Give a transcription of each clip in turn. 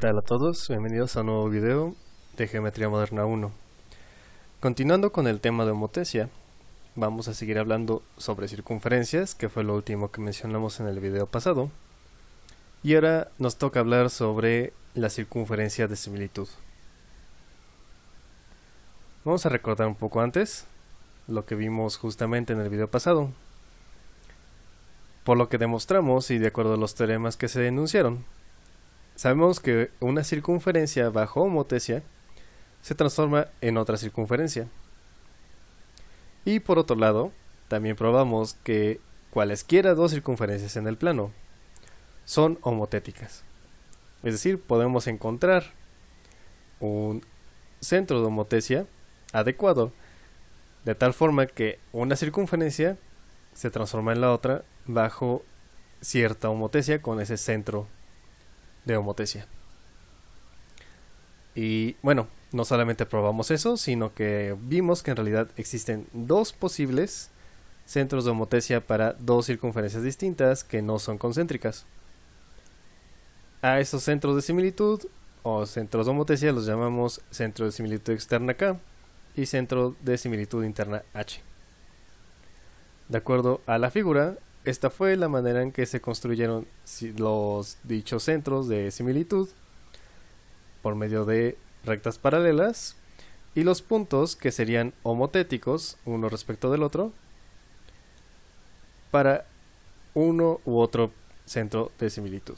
tal a todos? Bienvenidos a un nuevo video de Geometría Moderna 1. Continuando con el tema de homotesia, vamos a seguir hablando sobre circunferencias, que fue lo último que mencionamos en el video pasado. Y ahora nos toca hablar sobre la circunferencia de similitud. Vamos a recordar un poco antes lo que vimos justamente en el video pasado. Por lo que demostramos y de acuerdo a los teoremas que se enunciaron, sabemos que una circunferencia bajo homotesia se transforma en otra circunferencia. Y por otro lado, también probamos que cualesquiera dos circunferencias en el plano son homotéticas. Es decir, podemos encontrar un centro de homotesia adecuado, de tal forma que una circunferencia se transforma en la otra bajo cierta homotesia con ese centro de homotesia. Y bueno, no solamente probamos eso, sino que vimos que en realidad existen dos posibles centros de homotesia para dos circunferencias distintas que no son concéntricas. A esos centros de similitud o centros de homotesia los llamamos centro de similitud externa K y centro de similitud interna H. De acuerdo a la figura, esta fue la manera en que se construyeron los dichos centros de similitud por medio de rectas paralelas y los puntos que serían homotéticos uno respecto del otro para uno u otro centro de similitud.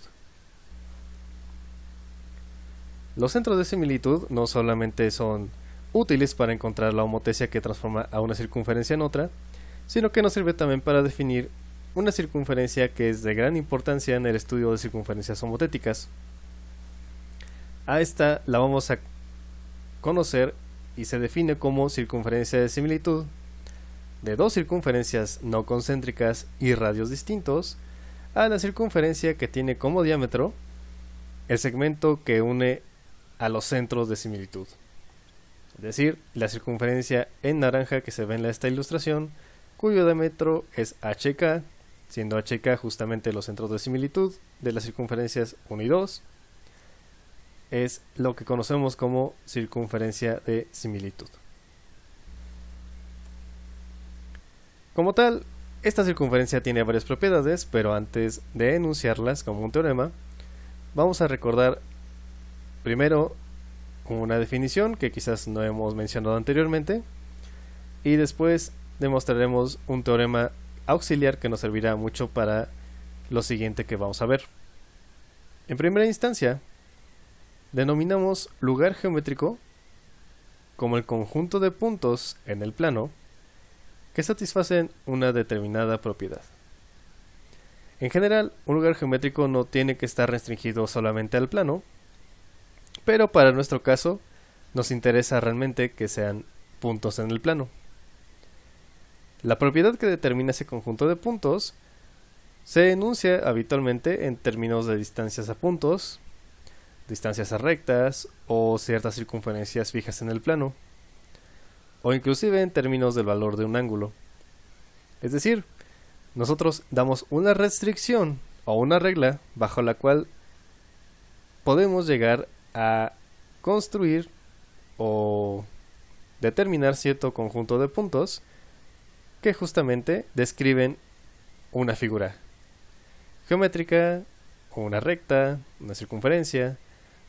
Los centros de similitud no solamente son útiles para encontrar la homotesia que transforma a una circunferencia en otra, sino que nos sirve también para definir una circunferencia que es de gran importancia en el estudio de circunferencias homotéticas. A esta la vamos a conocer y se define como circunferencia de similitud de dos circunferencias no concéntricas y radios distintos a la circunferencia que tiene como diámetro el segmento que une a los centros de similitud. Es decir, la circunferencia en naranja que se ve en esta ilustración, cuyo diámetro es HK, siendo HK justamente los centros de similitud de las circunferencias 1 y 2, es lo que conocemos como circunferencia de similitud. Como tal, esta circunferencia tiene varias propiedades, pero antes de enunciarlas como un teorema, vamos a recordar primero una definición que quizás no hemos mencionado anteriormente, y después demostraremos un teorema auxiliar que nos servirá mucho para lo siguiente que vamos a ver. En primera instancia, denominamos lugar geométrico como el conjunto de puntos en el plano que satisfacen una determinada propiedad. En general, un lugar geométrico no tiene que estar restringido solamente al plano, pero para nuestro caso nos interesa realmente que sean puntos en el plano. La propiedad que determina ese conjunto de puntos se enuncia habitualmente en términos de distancias a puntos, distancias a rectas o ciertas circunferencias fijas en el plano, o inclusive en términos del valor de un ángulo. Es decir, nosotros damos una restricción o una regla bajo la cual podemos llegar a construir o determinar cierto conjunto de puntos que justamente describen una figura geométrica, o una recta, una circunferencia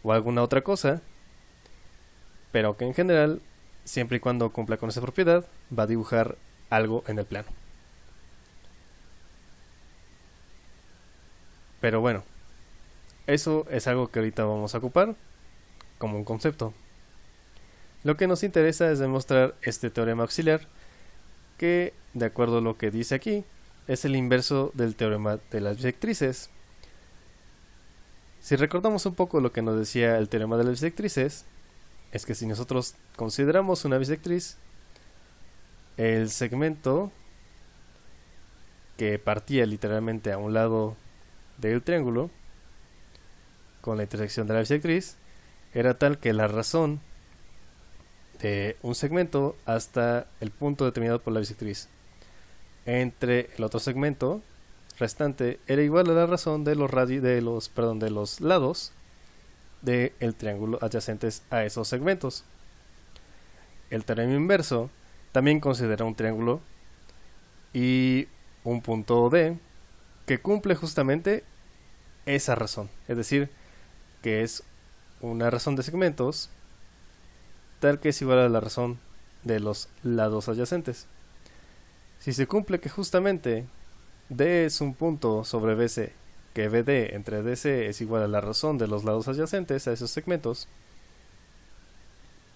o alguna otra cosa, pero que en general, siempre y cuando cumpla con esa propiedad, va a dibujar algo en el plano. Pero bueno, eso es algo que ahorita vamos a ocupar como un concepto. Lo que nos interesa es demostrar este teorema auxiliar que, de acuerdo a lo que dice aquí, es el inverso del teorema de las bisectrices. Si recordamos un poco lo que nos decía el teorema de las bisectrices, es que si nosotros consideramos una bisectriz, el segmento que partía literalmente a un lado del triángulo con la intersección de la bisectriz era tal que la razón de un segmento hasta el punto determinado por la bisectriz entre el otro segmento restante era igual a la razón de los lados del triángulo adyacentes a esos segmentos. El teorema inverso también considera un triángulo y un punto D que cumple justamente esa razón, es decir, que es una razón de segmentos tal que es igual a la razón de los lados adyacentes. Si se cumple que justamente D es un punto sobre BC, que BD entre DC es igual a la razón de los lados adyacentes a esos segmentos,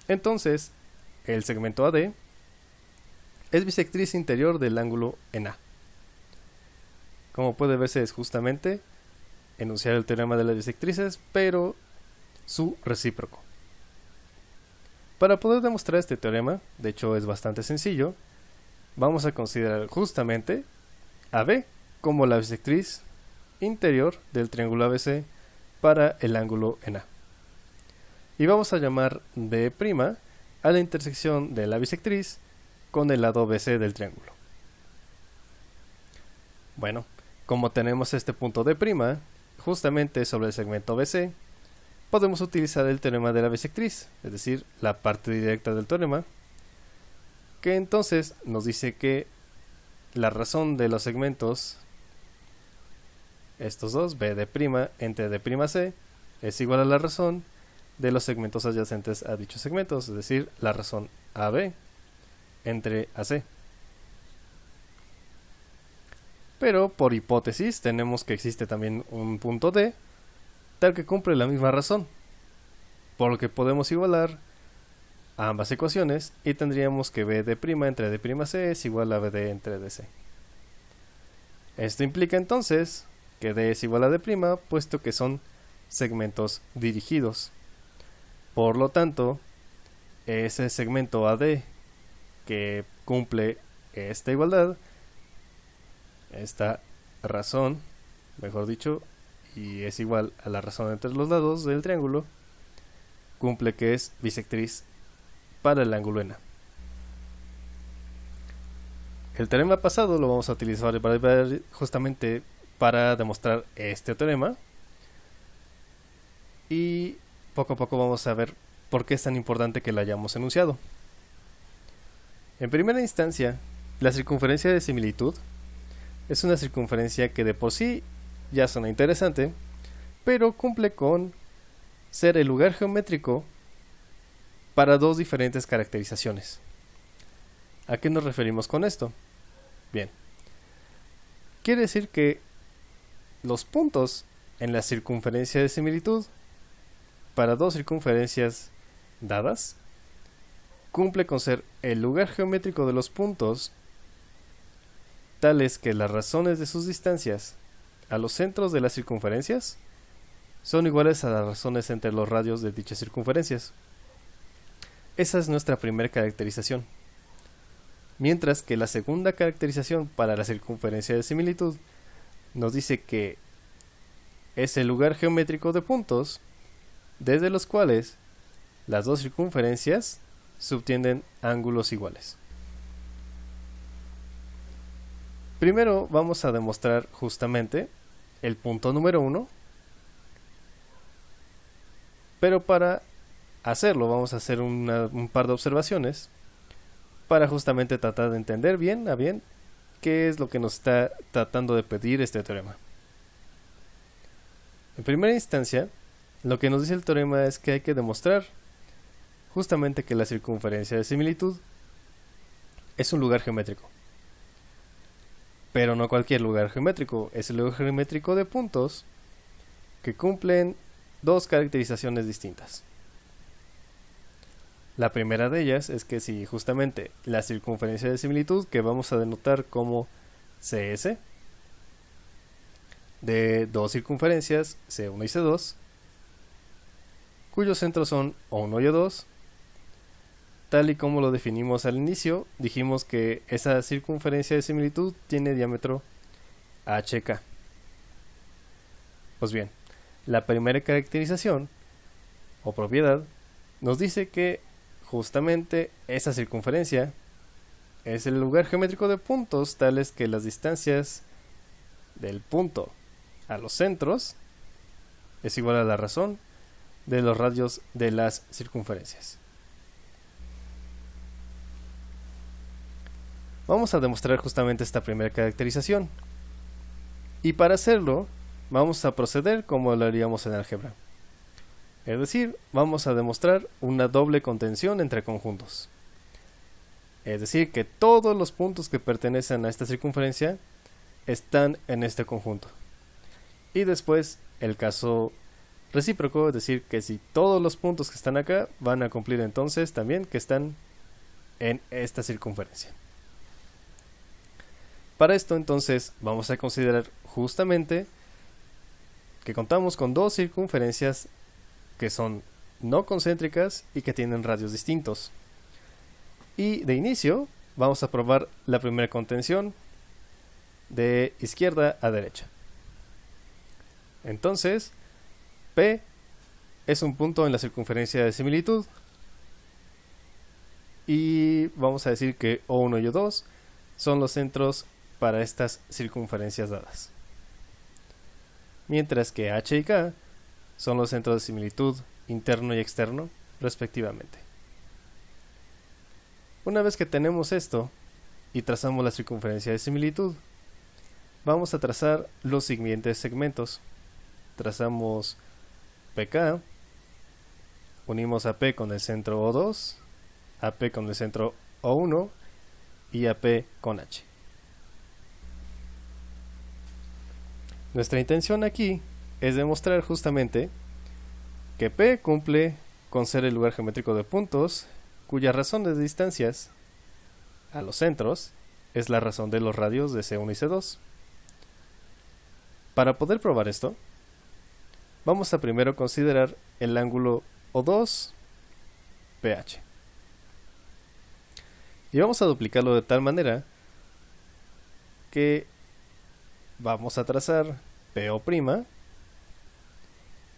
entonces el segmento AD es bisectriz interior del ángulo en A. Como puede verse, es justamente enunciar el teorema de las bisectrices, pero su recíproco. Para poder demostrar este teorema, de hecho es bastante sencillo, vamos a considerar justamente AB como la bisectriz interior del triángulo ABC para el ángulo en A. Y vamos a llamar D' a la intersección de la bisectriz con el lado BC del triángulo. Bueno, como tenemos este punto D' justamente sobre el segmento BC, podemos utilizar el teorema de la bisectriz, es decir, la parte directa del teorema, que entonces nos dice que la razón de los segmentos, estos dos, BD' entre D'C, es igual a la razón de los segmentos adyacentes a dichos segmentos, es decir, la razón AB entre AC. Pero por hipótesis tenemos que existe también un punto D tal que cumple la misma razón, por lo que podemos igualar a ambas ecuaciones y tendríamos que BD' entre D'C es igual a BD entre DC. Esto implica entonces que D es igual a D', puesto que son segmentos dirigidos. Por lo tanto, ese segmento AD que cumple esta igualdad, esta razón, mejor dicho, y es igual a la razón entre los lados del triángulo, cumple que es bisectriz para el ángulo en A. El teorema pasado lo vamos a utilizar justamente para demostrar este teorema, y poco a poco vamos a ver por qué es tan importante que lo hayamos enunciado. En primera instancia, la circunferencia de similitud es una circunferencia que de por sí ya suena interesante, pero cumple con ser el lugar geométrico para dos diferentes caracterizaciones. ¿A qué nos referimos con esto? Bien, quiere decir que los puntos en la circunferencia de similitud para dos circunferencias dadas cumple con ser el lugar geométrico de los puntos tales que las razones de sus distancias a los centros de las circunferencias son iguales a las razones entre los radios de dichas circunferencias. Esa es nuestra primera caracterización. Mientras que la segunda caracterización para la circunferencia de similitud nos dice que es el lugar geométrico de puntos desde los cuales las dos circunferencias subtienden ángulos iguales. Primero vamos a demostrar justamente el punto número 1, pero para hacerlo vamos a hacer un par de observaciones para justamente tratar de entender bien a bien qué es lo que nos está tratando de pedir este teorema. En primera instancia, lo que nos dice el teorema es que hay que demostrar justamente que la circunferencia de similitud es un lugar geométrico. Pero no cualquier lugar geométrico, es el lugar geométrico de puntos que cumplen dos caracterizaciones distintas. La primera de ellas es que si justamente la circunferencia de similitud, que vamos a denotar como CS, de dos circunferencias, C1 y C2, cuyos centros son O1 y O2, tal y como lo definimos al inicio, dijimos que esa circunferencia de similitud tiene diámetro HK. Pues bien, la primera caracterización o propiedad nos dice que justamente esa circunferencia es el lugar geométrico de puntos tales que las distancias del punto a los centros es igual a la razón de los radios de las circunferencias. Vamos a demostrar justamente esta primera caracterización. Y para hacerlo, vamos a proceder como lo haríamos en álgebra. Es decir, vamos a demostrar una doble contención entre conjuntos. Es decir, que todos los puntos que pertenecen a esta circunferencia están en este conjunto. Y después, el caso recíproco, es decir, que si todos los puntos que están acá van a cumplir entonces también que están en esta circunferencia. Para esto entonces vamos a considerar justamente que contamos con dos circunferencias que son no concéntricas y que tienen radios distintos. Y de inicio vamos a probar la primera contención de izquierda a derecha. Entonces, P es un punto en la circunferencia de similitud. Y vamos a decir que O1 y O2 son los centros para estas circunferencias dadas. Mientras que H y K son los centros de similitud interno y externo, respectivamente. Una vez que tenemos esto y trazamos la circunferencia de similitud, vamos a trazar los siguientes segmentos. Trazamos PK, unimos a P con el centro O2, a P con el centro O1 y a P con H. Nuestra intención aquí es demostrar justamente que P cumple con ser el lugar geométrico de puntos cuya razón de distancias a los centros es la razón de los radios de C1 y C2. Para poder probar esto, vamos a primero considerar el ángulo O2 PH. Y vamos a duplicarlo de tal manera que vamos a trazar PO'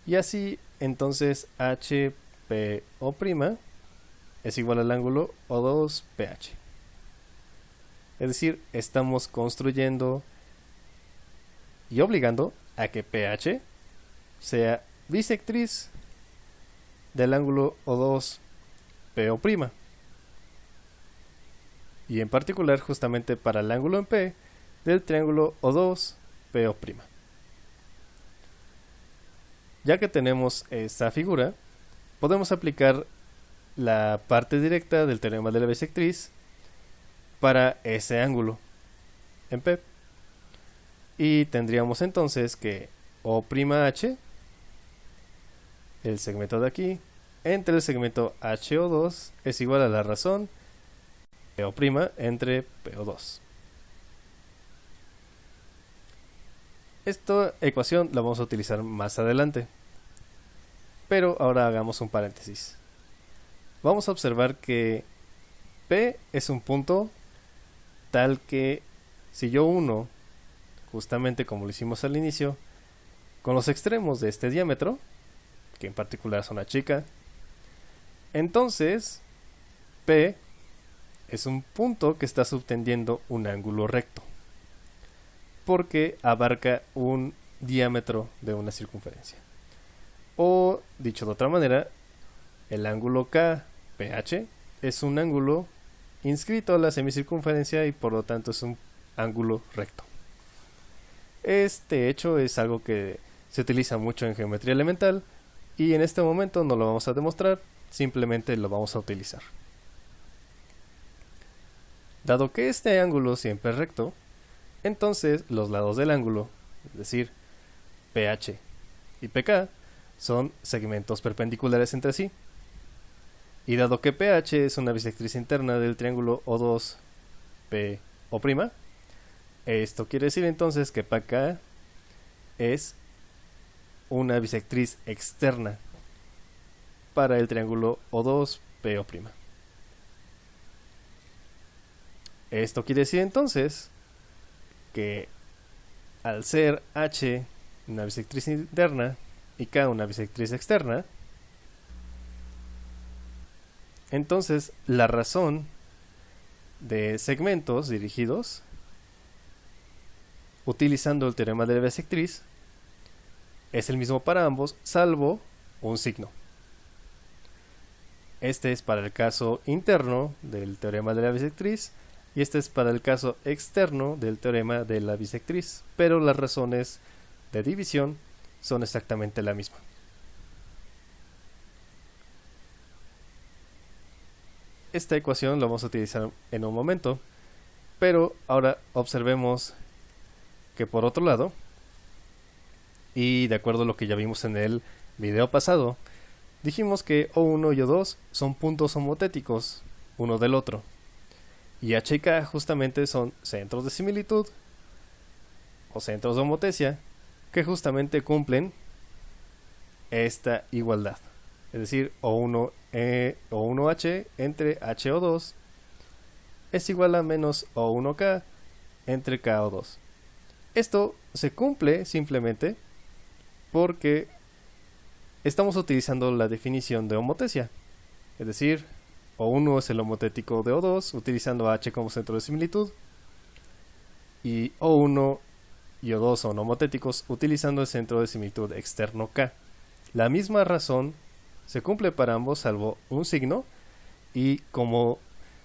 y así entonces HPO' es igual al ángulo O2 PH. Es decir, estamos construyendo y obligando a que PH sea bisectriz del ángulo O2 PO'. Y en particular justamente para el ángulo en P del triángulo O2 PO'. Ya que tenemos esta figura, podemos aplicar la parte directa del teorema de la bisectriz para ese ángulo en P. Y tendríamos entonces que O'H, el segmento de aquí, entre el segmento HO2 es igual a la razón PO' entre PO2. Esta ecuación la vamos a utilizar más adelante, pero ahora hagamos un paréntesis. Vamos a observar que P es un punto tal que si yo uno, justamente como lo hicimos al inicio, con los extremos de este diámetro, que en particular son H y K, entonces P es un punto que está subtendiendo un ángulo recto, porque abarca un diámetro de una circunferencia. O, dicho de otra manera, el ángulo KPH es un ángulo inscrito a la semicircunferencia y por lo tanto es un ángulo recto. Este hecho es algo que se utiliza mucho en geometría elemental y en este momento no lo vamos a demostrar, simplemente lo vamos a utilizar. Dado que este ángulo siempre es recto, entonces los lados del ángulo, es decir, PH y PK, son segmentos perpendiculares entre sí. Y dado que PH es una bisectriz interna del triángulo O2 PO', esto quiere decir entonces que PK es una bisectriz externa para el triángulo O2 PO'. Esto quiere decir entonces que al ser H una bisectriz interna y K una bisectriz externa, entonces la razón de segmentos dirigidos utilizando el teorema de la bisectriz es el mismo para ambos, salvo un signo. Este es para el caso interno del teorema de la bisectriz y este es para el caso externo del teorema de la bisectriz, pero las razones de división son exactamente la misma. Esta ecuación la vamos a utilizar en un momento, pero ahora observemos que por otro lado, y de acuerdo a lo que ya vimos en el video pasado, dijimos que O1 y O2 son puntos homotéticos uno del otro, y H y K justamente son centros de similitud o centros de homotecia que justamente cumplen esta igualdad, es decir, O1H entre HO2 es igual a menos O1K entre KO2. Esto se cumple simplemente porque estamos utilizando la definición de homotecia, es decir, O1 es el homotético de O2 utilizando H como centro de similitud y O1 y O2 son homotéticos utilizando el centro de similitud externo K. La misma razón se cumple para ambos salvo un signo, y como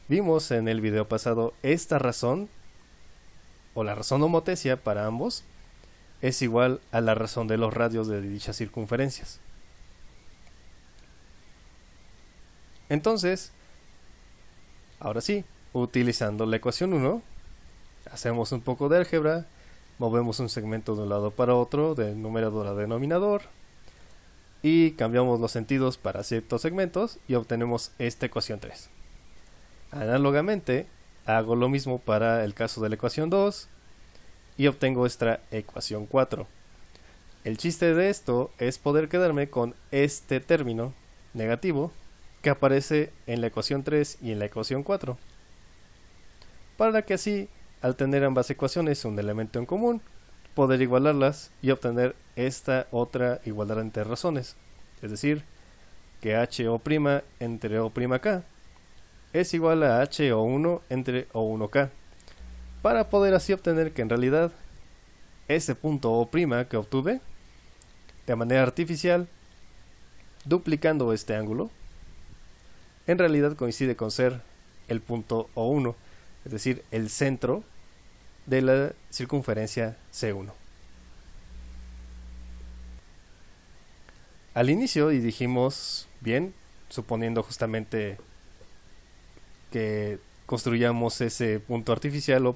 vimos en el video pasado, esta razón o la razón homotecia para ambos es igual a la razón de los radios de dichas circunferencias. Entonces, ahora sí, utilizando la ecuación 1, hacemos un poco de álgebra, movemos un segmento de un lado para otro, del numerador a denominador, y cambiamos los sentidos para ciertos segmentos y obtenemos esta ecuación 3. Análogamente, hago lo mismo para el caso de la ecuación 2 y obtengo esta ecuación 4. El chiste de esto es poder quedarme con este término negativo que aparece en la ecuación 3 y en la ecuación 4, para que así, al tener ambas ecuaciones un elemento en común, poder igualarlas y obtener esta otra igualdad entre razones, es decir, que HO' entre O'K es igual a HO1 entre O1K, para poder así obtener que en realidad ese punto O' que obtuve de manera artificial, duplicando este ángulo, en realidad coincide con ser el punto O1, es decir, el centro de la circunferencia C1. Al inicio, y dijimos bien, suponiendo justamente que construyamos ese punto artificial O',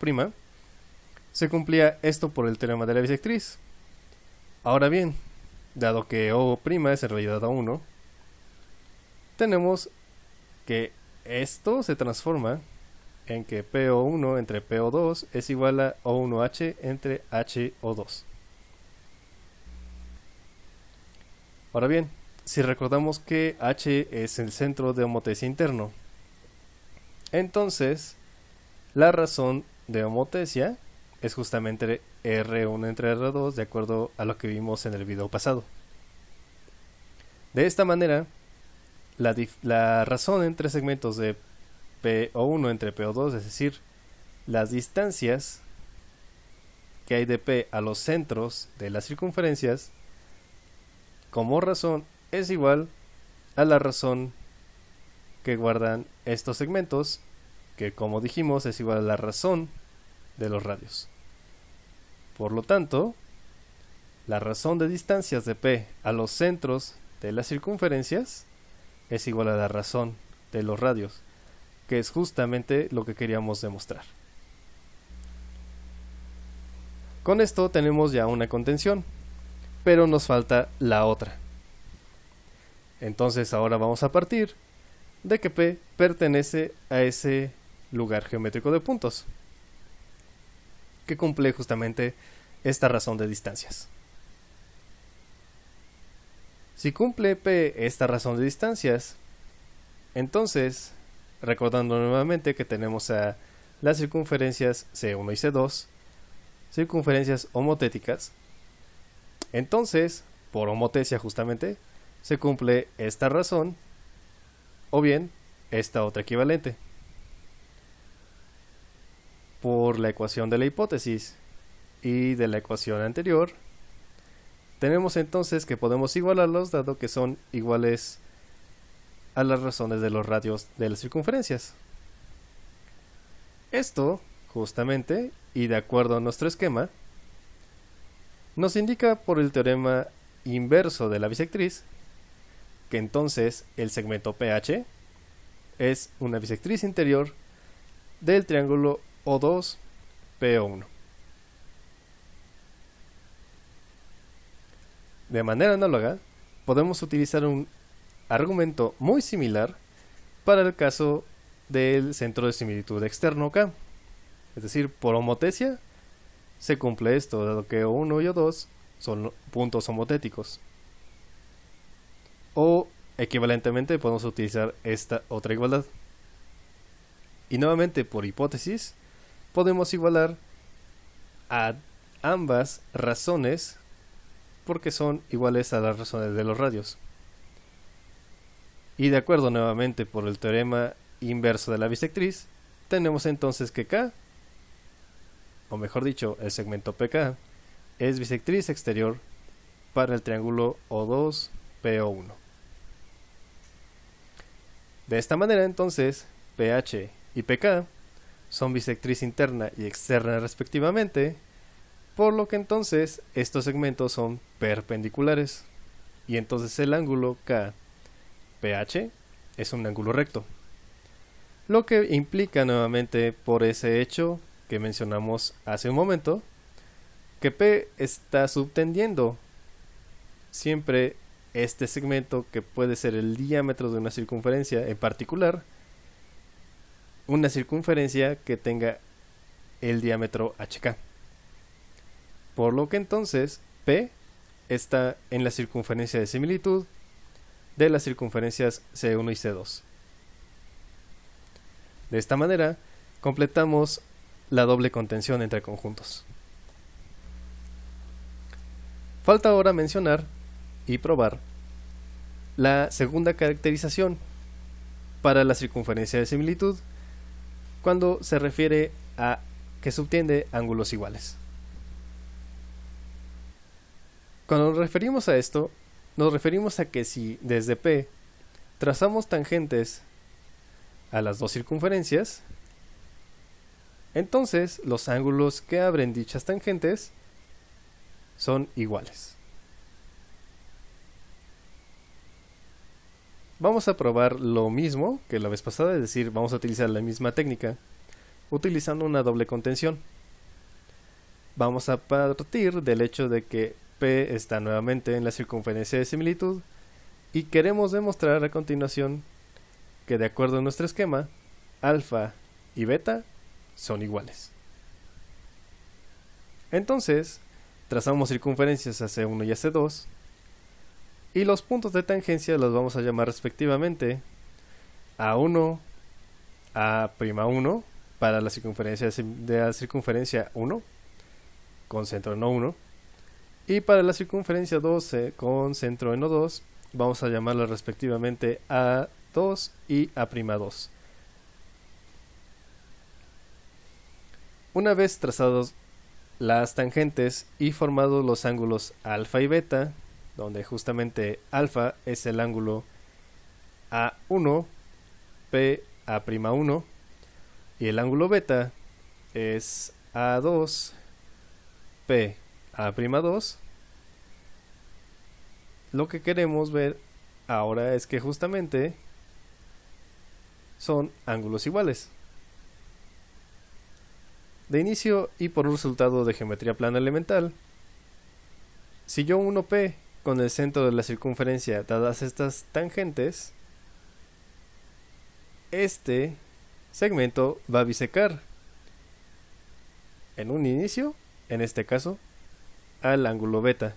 se cumplía esto por el teorema de la bisectriz. Ahora bien, dado que O' es en realidad O1, tenemos que esto se transforma en que PO1 entre PO2 es igual a O1H entre HO2. Ahora bien, si recordamos que H es el centro de homotecia interno, entonces la razón de homotecia es justamente R1 entre R2, de acuerdo a lo que vimos en el video pasado. De esta manera, la razón entre segmentos de PO1 entre PO2, es decir, las distancias que hay de P a los centros de las circunferencias, como razón es igual a la razón que guardan estos segmentos, que como dijimos es igual a la razón de los radios. Por lo tanto, la razón de distancias de P a los centros de las circunferencias es igual a la razón de los radios, que es justamente lo que queríamos demostrar. Con esto tenemos ya una contención, pero nos falta la otra. Entonces ahora vamos a partir de que P pertenece a ese lugar geométrico de puntos, que cumple justamente esta razón de distancias. Si cumple P esta razón de distancias, entonces, recordando nuevamente que tenemos a las circunferencias C1 y C2, circunferencias homotéticas, entonces, por homotecia justamente, se cumple esta razón, o bien esta otra equivalente. Por la ecuación de la hipótesis y de la ecuación anterior, tenemos entonces que podemos igualarlos dado que son iguales a las razones de los radios de las circunferencias. Esto, justamente, y de acuerdo a nuestro esquema, nos indica por el teorema inverso de la bisectriz que entonces el segmento PH es una bisectriz interior del triángulo O2 PO1. De manera análoga, podemos utilizar un argumento muy similar para el caso del centro de similitud externo K. Es decir, por homotesia se cumple esto, dado que O1 y O2 son puntos homotéticos. O equivalentemente podemos utilizar esta otra igualdad. Y nuevamente por hipótesis podemos igualar a ambas razones porque son iguales a las razones de los radios. Y de acuerdo nuevamente por el teorema inverso de la bisectriz, tenemos entonces que K, o mejor dicho, el segmento PK, es bisectriz exterior para el triángulo O2 PO1. De esta manera entonces, PH y PK son bisectriz interna y externa respectivamente, por lo que entonces estos segmentos son perpendiculares, y entonces el ángulo KPH es un ángulo recto, lo que implica nuevamente por ese hecho que mencionamos hace un momento, que P está subtendiendo siempre este segmento que puede ser el diámetro de una circunferencia, en particular una circunferencia que tenga el diámetro HK. Por lo que entonces P está en la circunferencia de similitud de las circunferencias C1 y C2. De esta manera completamos la doble contención entre conjuntos. Falta ahora mencionar y probar la segunda caracterización para la circunferencia de similitud cuando se refiere a que subtiende ángulos iguales. Cuando nos referimos a esto, nos referimos a que si desde P trazamos tangentes a las dos circunferencias, entonces los ángulos que abren dichas tangentes son iguales. Vamos a probar lo mismo que la vez pasada, es decir, vamos a utilizar la misma técnica utilizando una doble contención. Vamos a partir del hecho de que P está nuevamente en la circunferencia de similitud y queremos demostrar a continuación que de acuerdo a nuestro esquema, alfa y beta son iguales. Entonces, trazamos circunferencias a C1 y a C2 y los puntos de tangencia los vamos a llamar respectivamente A1, A'1 para la circunferencia de la circunferencia 1 con centro en O1, y para la circunferencia 12 con centro en O2 vamos a llamarlas respectivamente A2 y A'2. Una vez trazados las tangentes y formados los ángulos alfa y beta, donde justamente alfa es el ángulo A1, P A'1, y el ángulo beta es A2, P A'2, lo que queremos ver ahora es que justamente son ángulos iguales. De inicio y por un resultado de geometría plana elemental, si yo uno P con el centro de la circunferencia dadas estas tangentes, este segmento va a bisecar en un inicio, en este caso, al ángulo beta.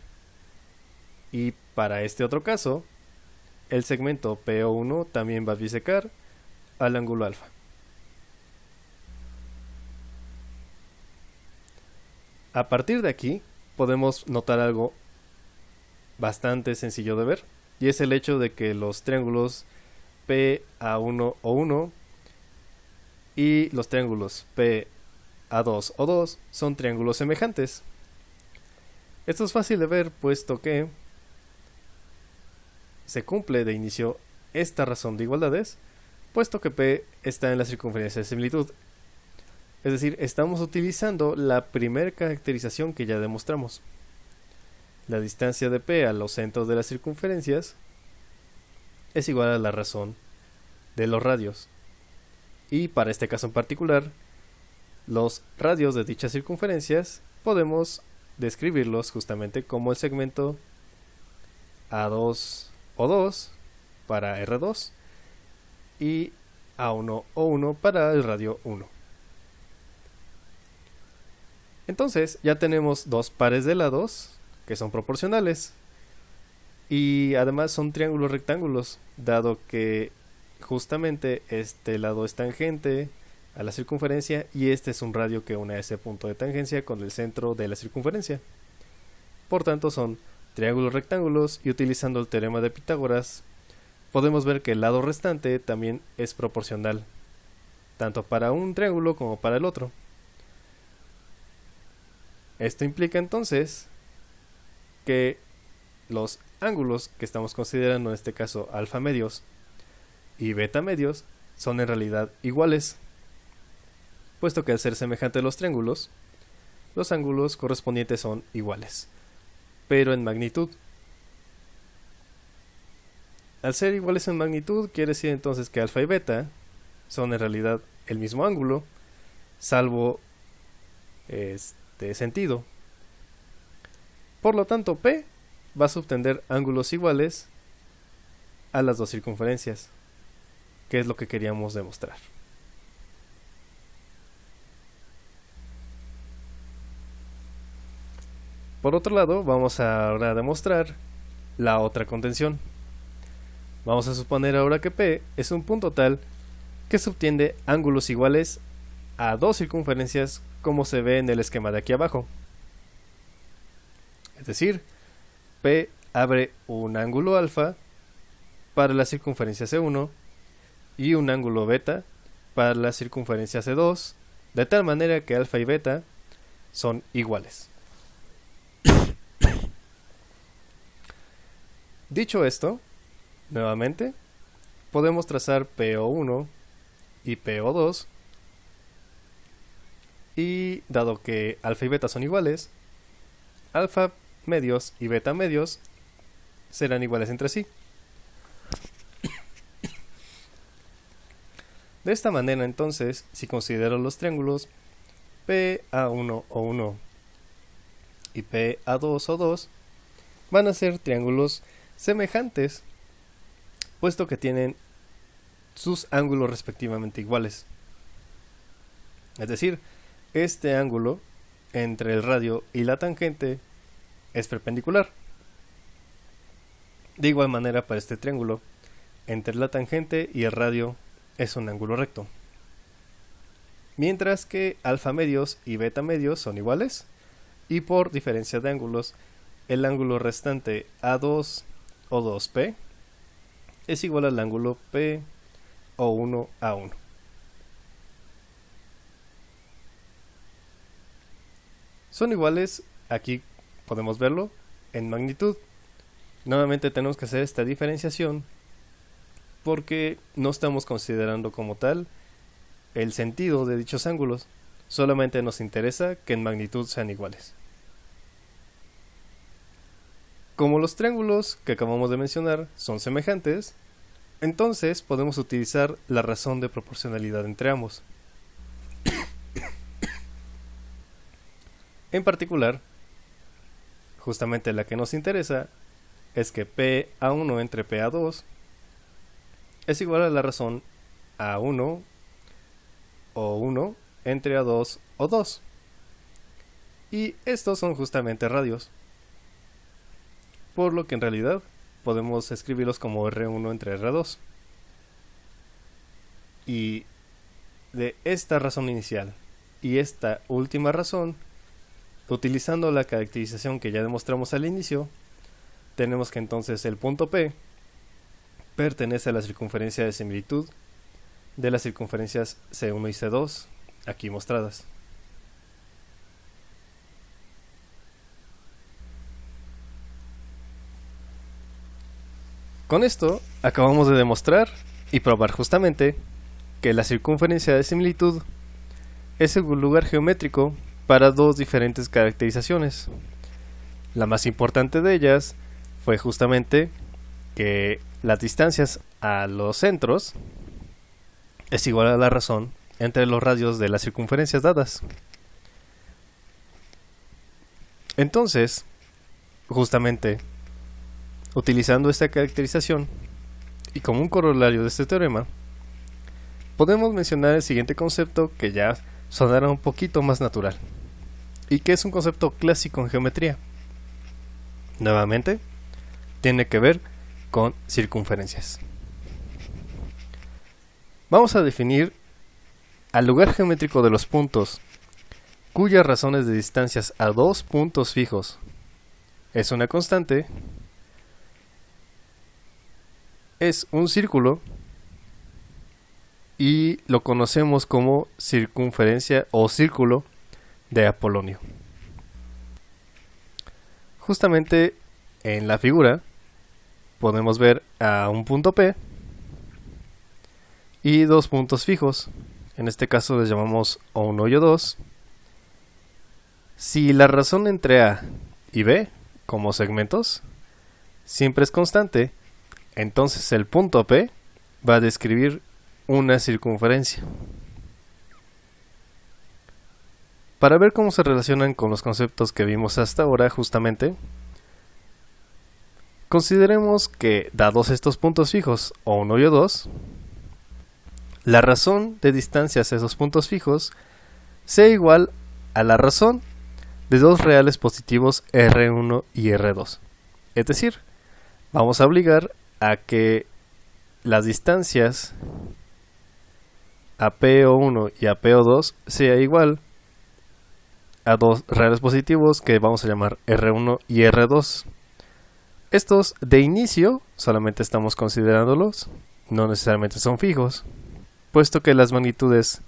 Y para este otro caso, el segmento PO1 también va a bisecar al ángulo alfa. A partir de aquí, podemos notar algo bastante sencillo de ver, y es el hecho de que los triángulos PA1O1 y los triángulos PA2O2 son triángulos semejantes. Esto es fácil de ver puesto que se cumple de inicio esta razón de igualdades, puesto que P está en la circunferencia de similitud. Es decir, estamos utilizando la primera caracterización que ya demostramos. La distancia de P a los centros de las circunferencias es igual a la razón de los radios. Y para este caso en particular, los radios de dichas circunferencias podemos describirlos justamente como el segmento A2 O2 para R2 y A1 O1 para el radio 1. Entonces ya tenemos dos pares de lados que son proporcionales y además son triángulos rectángulos, dado que justamente este lado es tangente a la circunferencia y este es un radio que une a ese punto de tangencia con el centro de la circunferencia. Por tanto son triángulos rectángulos y utilizando el teorema de Pitágoras podemos ver que el lado restante también es proporcional, tanto para un triángulo como para el otro. Esto implica entonces que los ángulos que estamos considerando, en este caso alfa medios y beta medios, son en realidad iguales, puesto que al ser semejantes los triángulos, los ángulos correspondientes son iguales, pero en magnitud. Al ser iguales en magnitud, quiere decir entonces que alfa y beta son en realidad el mismo ángulo, salvo sentido. Por lo tanto, P va a subtender ángulos iguales a las dos circunferencias, que es lo que queríamos demostrar. Por otro lado, vamos ahora a demostrar la otra contención. Vamos a suponer ahora que P es un punto tal que subtiende ángulos iguales a dos circunferencias, como se ve en el esquema de aquí abajo. Es decir, P abre un ángulo alfa para la circunferencia C1 y un ángulo beta para la circunferencia C2, de tal manera que alfa y beta son iguales. Dicho esto, nuevamente, podemos trazar PO1 y PO2, y dado que alfa y beta son iguales, alfa medios y beta medios serán iguales entre sí. De esta manera, entonces, si considero los triángulos PA1O1 y PA2O2, van a ser triángulos semejantes, puesto que tienen sus ángulos respectivamente iguales. Es decir, este ángulo entre el radio y la tangente es perpendicular. De igual manera, para este triángulo, entre la tangente y el radio es un ángulo recto. Mientras que alfa medios y beta medios son iguales, y por diferencia de ángulos, el ángulo restante A2 o 2P es igual al ángulo P o 1A1. Son iguales, aquí podemos verlo, en magnitud. Nuevamente tenemos que hacer esta diferenciación porque no estamos considerando como tal el sentido de dichos ángulos, solamente nos interesa que en magnitud sean iguales. Como los triángulos que acabamos de mencionar son semejantes, entonces podemos utilizar la razón de proporcionalidad entre ambos. En particular, justamente la que nos interesa es que PA1 entre PA2 es igual a la razón A1 o 1 entre A2 o 2. Y estos son justamente radios, por lo que en realidad podemos escribirlos como R1 entre R2. Y de esta razón inicial y esta última razón, utilizando la caracterización que ya demostramos al inicio, tenemos que entonces el punto P pertenece a la circunferencia de similitud de las circunferencias C1 y C2, aquí mostradas. Con esto acabamos de demostrar y probar justamente que la circunferencia de similitud es el lugar geométrico para dos diferentes caracterizaciones. La más importante de ellas fue justamente que las distancias a los centros es igual a la razón entre los radios de las circunferencias dadas. Entonces, justamente, utilizando esta caracterización y como un corolario de este teorema, podemos mencionar el siguiente concepto que ya sonará un poquito más natural y que es un concepto clásico en geometría. Nuevamente, tiene que ver con circunferencias. Vamos a definir al lugar geométrico de los puntos cuyas razones de distancias a dos puntos fijos es una constante, es un círculo y lo conocemos como circunferencia o círculo de Apolonio. Justamente en la figura podemos ver a un punto P y dos puntos fijos. En este caso les llamamos O1 y O2. Si la razón entre A y B como segmentos siempre es constante, entonces el punto P va a describir una circunferencia. Para ver cómo se relacionan con los conceptos que vimos hasta ahora, justamente, consideremos que, dados estos puntos fijos, O1 y O2, la razón de distancias a esos puntos fijos sea igual a la razón de dos reales positivos R1 y R2. Es decir, vamos a obligar a que las distancias a PO1 y a PO2 sea igual a dos reales positivos que vamos a llamar R1 y R2. Estos de inicio solamente estamos considerándolos, no necesariamente son fijos, puesto que las magnitudes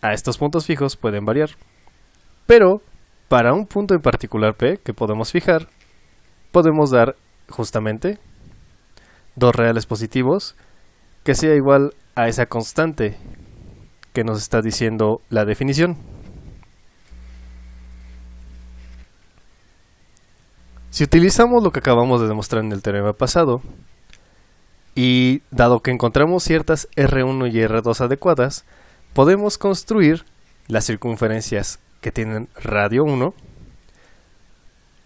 a estos puntos fijos pueden variar. Pero para un punto en particular P que podemos fijar, podemos dar justamente dos reales positivos que sea igual a esa constante que nos está diciendo la definición. Si utilizamos lo que acabamos de demostrar en el teorema pasado, y dado que encontramos ciertas R1 y R2 adecuadas, podemos construir las circunferencias que tienen radio 1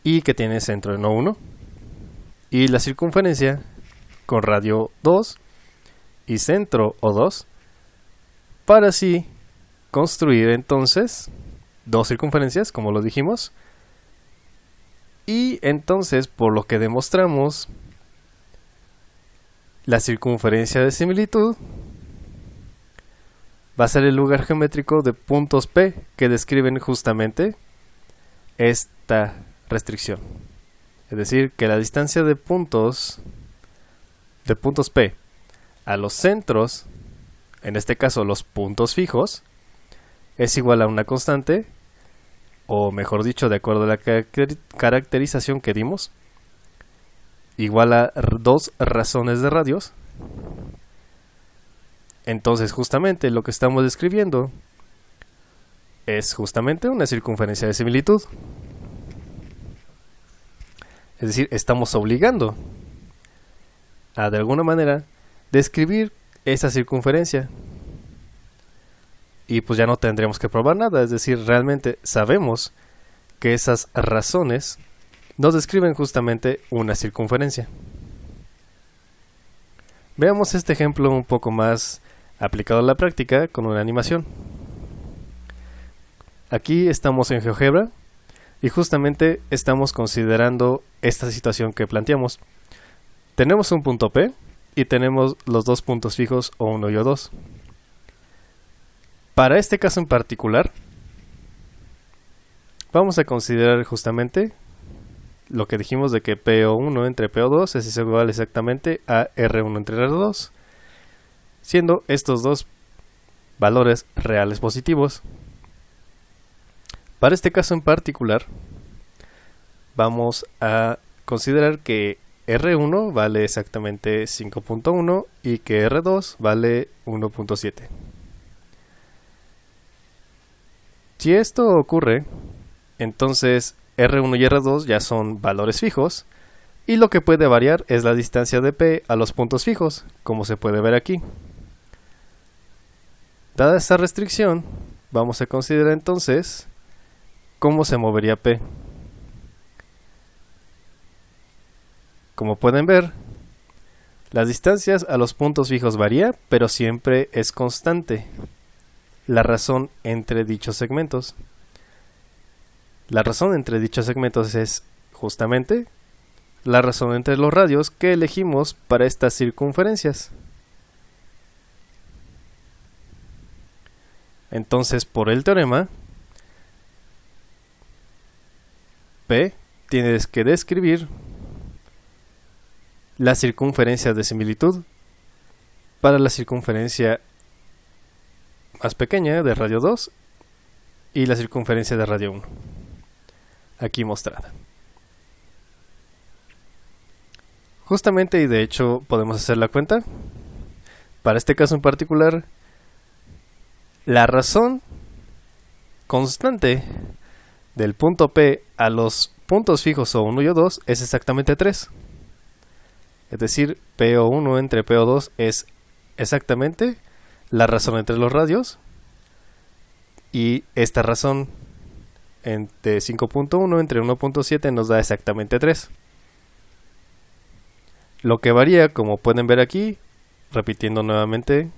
y que tienen centro en O1, y la circunferencia con radio 2 y centro O2, para así construir entonces dos circunferencias, como lo dijimos, y entonces, por lo que demostramos, la circunferencia de similitud va a ser el lugar geométrico de puntos P que describen justamente esta restricción. Es decir, que la distancia de puntos P a los centros, en este caso los puntos fijos, es igual a una constante, o mejor dicho, de acuerdo a la caracterización que dimos, igual a dos razones de radios. Entonces justamente lo que estamos describiendo es justamente una circunferencia de similitud. Es decir, estamos obligando a de alguna manera describir esa circunferencia. Y pues ya no tendremos que probar nada, es decir, realmente sabemos que esas razones nos describen justamente una circunferencia. Veamos este ejemplo un poco más aplicado a la práctica con una animación. Aquí estamos en GeoGebra y justamente estamos considerando esta situación que planteamos. Tenemos un punto P y tenemos los dos puntos fijos O1 y O2. Para este caso en particular, vamos a considerar justamente lo que dijimos de que PO1 entre PO2 es igual exactamente a R1 entre R2, siendo estos dos valores reales positivos. Para este caso en particular, vamos a considerar que R1 vale exactamente 5.1 y que R2 vale 1.7. Si esto ocurre, entonces R1 y R2 ya son valores fijos, y lo que puede variar es la distancia de P a los puntos fijos, como se puede ver aquí. Dada esta restricción, vamos a considerar entonces cómo se movería P. Como pueden ver, las distancias a los puntos fijos varía, pero siempre es constante la razón entre dichos segmentos. La razón entre dichos segmentos es justamente la razón entre los radios que elegimos para estas circunferencias. Entonces, por el teorema, P tienes que describir la circunferencia de similitud para la circunferencia más pequeña de radio 2 y la circunferencia de radio 1, aquí mostrada. Justamente, y de hecho podemos hacer la cuenta, para este caso en particular, la razón constante del punto P a los puntos fijos O1 y O2 es exactamente 3. Es decir, PO1 entre PO2 es exactamente la razón entre los radios, y esta razón entre 5.1 entre 1.7 nos da exactamente 3. Lo que varía, como pueden ver aquí, repitiendo nuevamente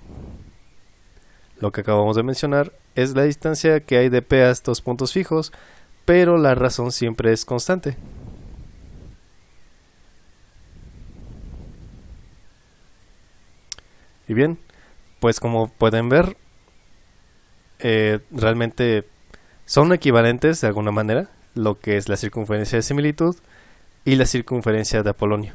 lo que acabamos de mencionar, es la distancia que hay de P a estos puntos fijos, pero la razón siempre es constante. Y bien, pues como pueden ver, realmente son equivalentes de alguna manera lo que es la circunferencia de similitud y la circunferencia de Apolonio.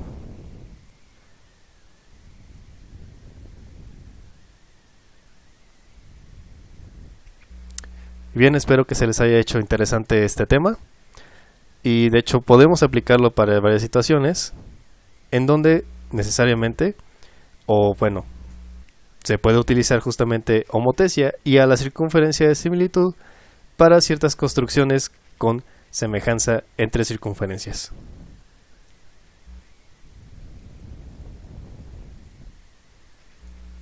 Bien, espero que se les haya hecho interesante este tema, y de hecho podemos aplicarlo para varias situaciones en donde necesariamente, o bueno, se puede utilizar justamente homotesia y a la circunferencia de similitud para ciertas construcciones con semejanza entre circunferencias.